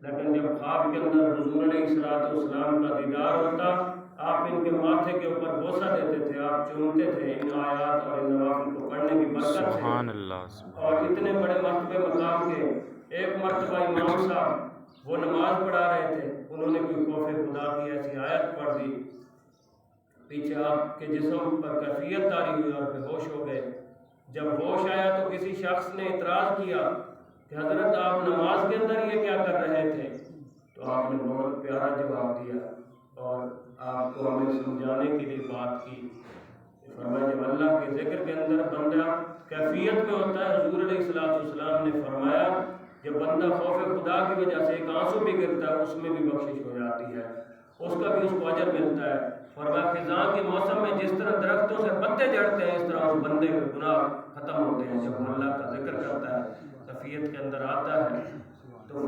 لیکن جب خواب کے اندر حضور علیہ السلام کا دیدار ہوتا، آپ ان کے ماتھے کے اوپر بوسہ دیتے تھے، آپ چومتے تھے ان آیات اور ان نوافل کو پڑھنے کی برکت سے۔ سبحان اللہ۔ اور اتنے بڑے مرتبے مقام کے ایک مرتبہ امام صاحب وہ نماز پڑھا رہے تھے، انہوں نے کوئی خوف خدا کی ایسی آیت پڑھ دی، پیچھے آپ کے جسم پر کیفیت طاری ہوئی اور بے ہوش ہو گئے۔ جب ہوش آیا تو کسی شخص نے اعتراض کیا کہ حضرت آپ نماز کے اندر یہ کیا کر رہے تھے؟ تو آپ نے بہت پیارا جواب دیا اور آپ کو ہمیں سمجھانے کے لیے بات کی۔ فرمایا جب اللہ کے ذکر کے اندر بندہ کیفیت میں ہوتا ہے، حضور علیہ السلام نے فرمایا جب بندہ خوف خدا کی وجہ سے ایک آنسو بھی گرتا ہے، اس میں بھی بخشش ہو جاتی ہے، اس کا بھی اس کو اجر ملتا ہے۔ فرمایا خزاں کے موسم میں جس طرح درختوں سے پتے جھڑتے ہیں، اس طرح اس بندے کے گناہ ختم ہوتے ہیں جب اللہ کا ذکر کرتا ہے، کیفیت کے اندر آتا ہے۔ تو